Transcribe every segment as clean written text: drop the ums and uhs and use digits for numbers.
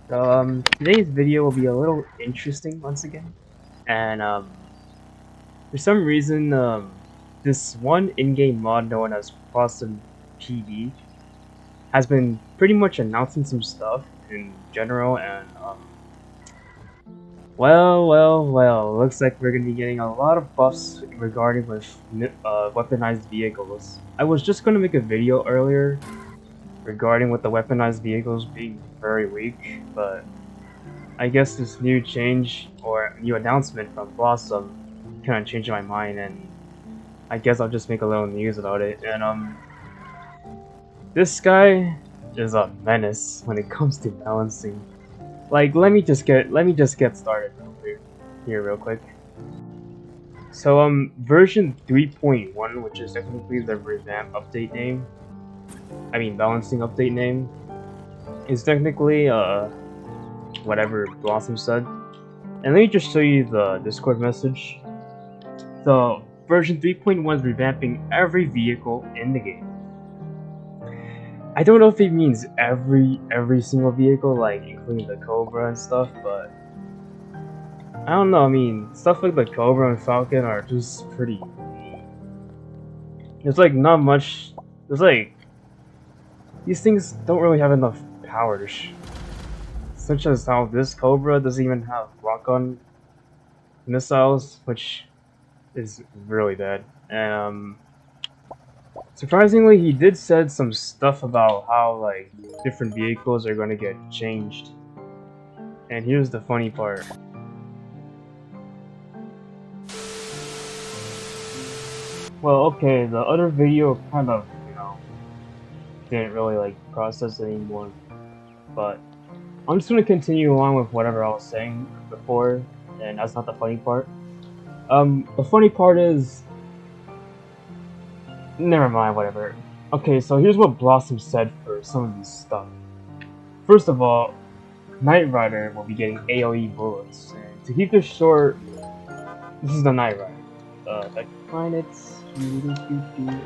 Today's video will be a little interesting once again, and for some reason, this one in-game mod known as Blossom PD has been pretty much announcing some stuff in general, and well, looks like we're gonna be getting a lot of buffs regarding with weaponized vehicles. I was just gonna make a video earlier regarding with the weaponized vehicles being very weak, but I guess this new change or new announcement from Blossom kind of changed my mind, and I guess I'll just make a little news about it. And this guy is a menace when it comes to balancing. Like, let me just get started real quick. So version 3.1, which is technically the revamp update name, I mean balancing update name, is technically whatever Blossom said. And let me just show you the Discord message. So version 3.1 is revamping every vehicle in the game. I don't know if it means every single vehicle, like including the Cobra and stuff, but I don't know. I mean, stuff like the Cobra and Falcon are just pretty. There's like not much. There's like these things don't really have enough power, such as how this Cobra doesn't even have lock-on missiles, which is really bad. And surprisingly, he did said some stuff about how like different vehicles are going to get changed. And here's the funny part. Well, okay, the other video kind of, didn't really like process anymore, but I'm just gonna continue along with whatever I was saying before, and that's not the funny part. The funny part is, never mind, whatever. Okay, so here's what Blossom said for some of these stuff. First of all, Nightrider will be getting AoE bullets, and to keep this short, this is the Nightrider. If I can find it.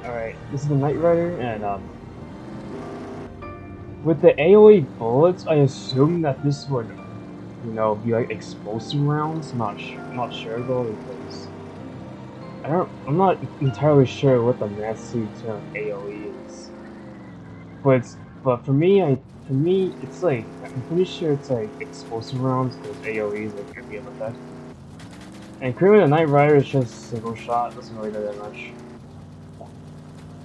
Alright, this is the Nightrider, and with the AoE bullets, I assume that this would, be like explosive rounds. Not sure though, because I'm not entirely sure what the mastery term AoE is. But for me, it's like I'm pretty sure it's like explosive rounds because AoE is like every other effect. And currently the Nightrider is just single shot. Doesn't really do that much.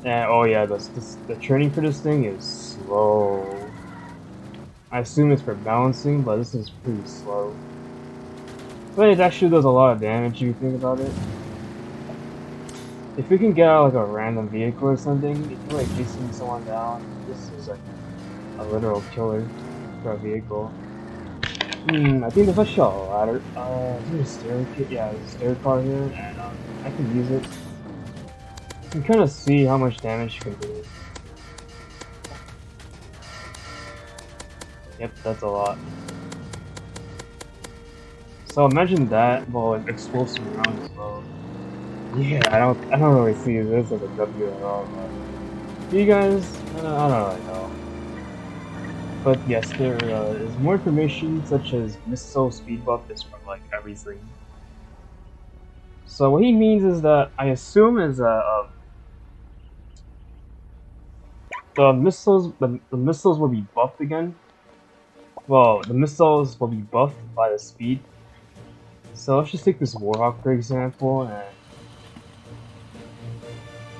And oh yeah, the training for this thing is slow. I assume it's for balancing, but this is pretty slow. But it actually does a lot of damage if you think about it. If you can get out like a random vehicle or something, if you're like chasing someone down, this is like a literal killer for a vehicle. I think there's actually a ladder. Is there a stair kit? Yeah, there's a stair car here, and I can use it. You can kind of see how much damage you can do. Yep, that's a lot. So imagine that, well, like explosive rounds as well. Yeah, I don't really see this as a W at all. But you guys, I don't really know. But yes, there is more information, such as missile speed buff is from like everything. So what he means is that I assume is that the missiles will be buffed again. Well, the missiles will be buffed by the speed. So let's just take this Warhawk for example, and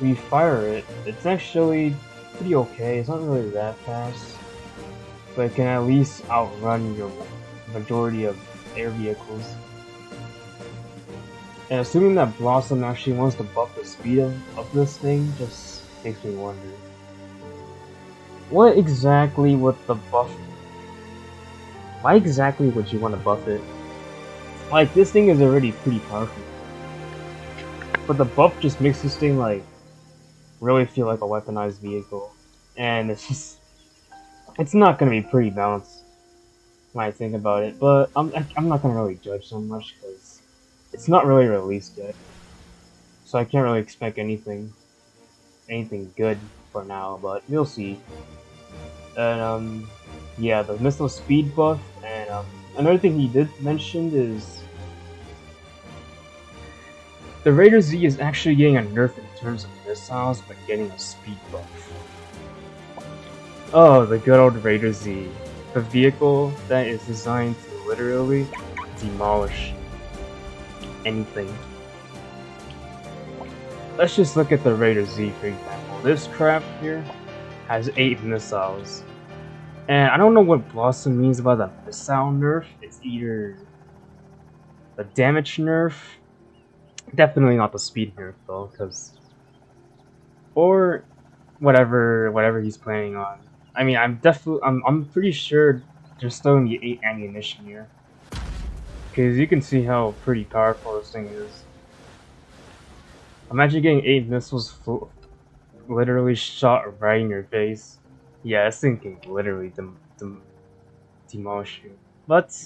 we fire it. It's actually pretty okay. It's not really that fast, but it can at least outrun your majority of air vehicles. And assuming that Blossom actually wants to buff the speed of this thing just makes me wonder. What exactly would the buff... Why exactly would you want to buff it? Like, this thing is already pretty powerful. But the buff just makes this thing, like, really feel like a weaponized vehicle. And it's just... It's not gonna be pretty balanced when I think about it. But I'm not gonna really judge so much, because it's not really released yet. So I can't really expect anything good for now, but we'll see. And yeah, the missile speed buff another thing he did mention is the Raider Z is actually getting a nerf in terms of missiles, but getting a speed buff. Oh, the good old Raider Z. The vehicle that is designed to literally demolish anything. Let's just look at the Raider Z for example. This crap here has 8 missiles. And I don't know what Blossom means by the missile nerf. It's either the damage nerf, definitely not the speed nerf though, or whatever he's planning on. I mean, I'm pretty sure there's still gonna be 8 ammunition here, because you can see how pretty powerful this thing is. Imagine getting 8 missiles literally shot right in your face. Yeah, this thing can literally demolish you. But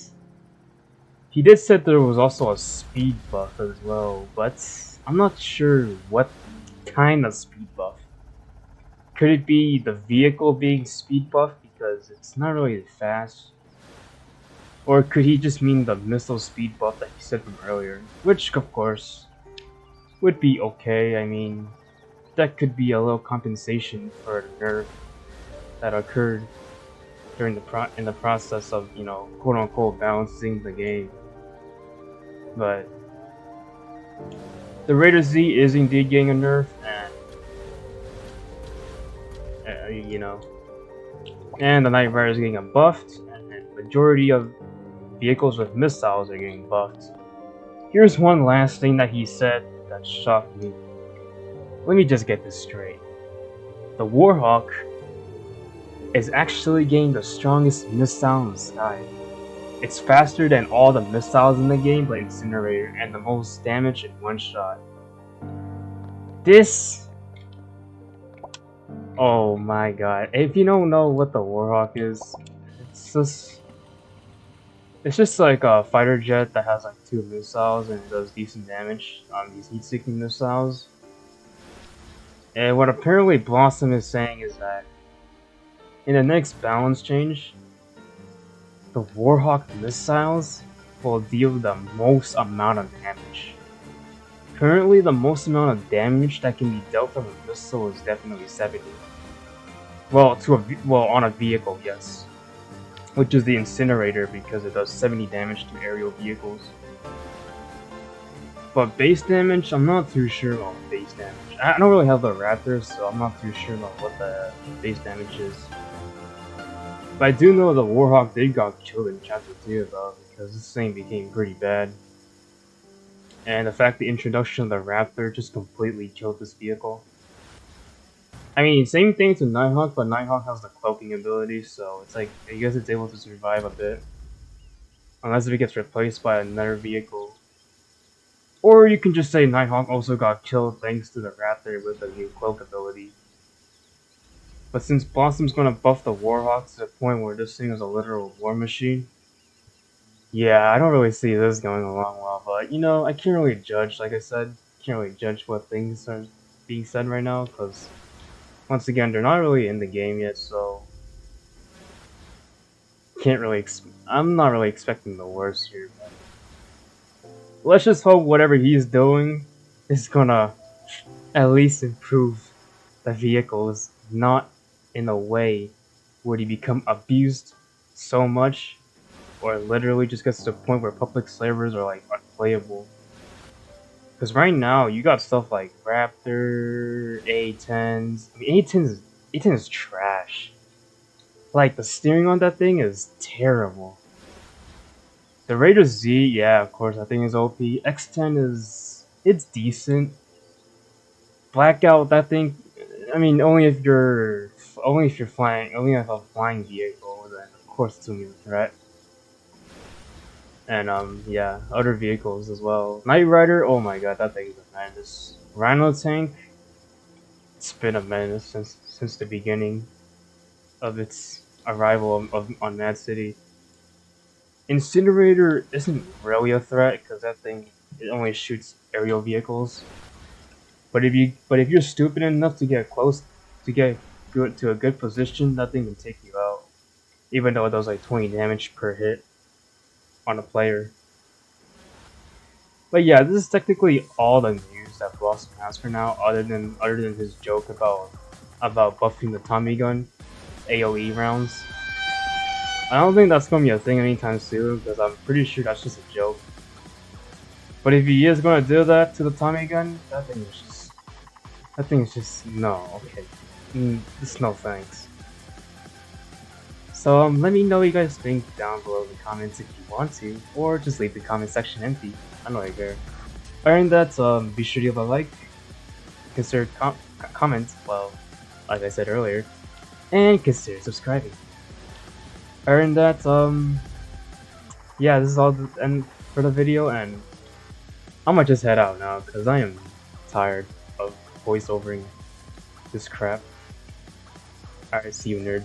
he did say there was also a speed buff as well, but I'm not sure what kind of speed buff. Could it be the vehicle being speed buff because it's not really fast? Or could he just mean the missile speed buff that he said from earlier? Which, of course, would be okay. I mean, that could be a little compensation for the nerf that occurred during in the process of, you know, quote unquote balancing the game. But the Raider Z is indeed getting a nerf, and you know, and the Nightrider is getting a buffed, and the majority of vehicles with missiles are getting buffed. Here's one last thing that he said that shocked me. Let me just get this straight. The Warhawk is actually getting the strongest missile in the sky. It's faster than all the missiles in the game, but Incinerator, and the most damage in one shot. This... oh my god. If you don't know what the Warhawk is, it's just like a fighter jet that has like 2 missiles and it does decent damage on these heat-seeking missiles. And what apparently Blossom is saying is that in the next balance change, the Warhawk missiles will deal the most amount of damage. Currently, the most amount of damage that can be dealt from a missile is definitely 70. Well, on a vehicle, yes. Which is the Incinerator, because it does 70 damage to aerial vehicles. But base damage, I'm not too sure about base damage. I don't really have the Raptors, so I'm not too sure about what the base damage is. But I do know the Warhawk did got killed in Chapter 2 though, because this thing became pretty bad. And the fact the introduction of the Raptor just completely killed this vehicle. I mean, same thing to Nighthawk, but Nighthawk has the cloaking ability, so it's like, I guess it's able to survive a bit. Unless if it gets replaced by another vehicle. Or you can just say Nighthawk also got killed thanks to the Raptor with the new cloak ability. But since Blossom's gonna buff the Warhawk to the point where this thing is a literal war machine, yeah, I don't really see this going along well, but you know, I can't really judge, like I said, can't really judge what things are being said right now, because once again, they're not really in the game yet, so I'm not really expecting the worst here, but let's just hope whatever he's doing is gonna at least improve the vehicles, not in a way where they become abused so much, or literally just gets to the point where public servers are like unplayable. Because right now you got stuff like Raptor, A10s. I mean, A10 is trash. Like the steering on that thing is terrible. The Raider Z, yeah, of course, I think is OP. X10 it's decent. Blackout, that thing, I mean, only if you're flying, only if a flying vehicle, then of course it's gonna be a threat. And yeah, other vehicles as well. Nightrider, oh my god, that thing is a menace. Rhino tank, it's been a menace since the beginning of its arrival on Mad City. Incinerator isn't really a threat because that thing, it only shoots aerial vehicles. But if you're stupid enough to get close, to get to a good position, that thing can take you out. Even though it does like 20 damage per hit. on a player. But yeah, this is technically all the news that Blossom has for now, other than his joke about buffing the Tommy gun AOE rounds. I don't think that's gonna be a thing anytime soon because I'm pretty sure that's just a joke. But if he is gonna do that to the Tommy gun, that thing is just no. Okay, just no thanks. So let me know what you guys think down below in the comments if you want to, or just leave the comment section empty. I don't really care. Other than that, be sure to leave a like, consider comment, well, like I said earlier, and consider subscribing. Other than that, yeah, this is all the end for the video, and I'm gonna just head out now because I am tired of voiceovering this crap. Alright, see you, nerds.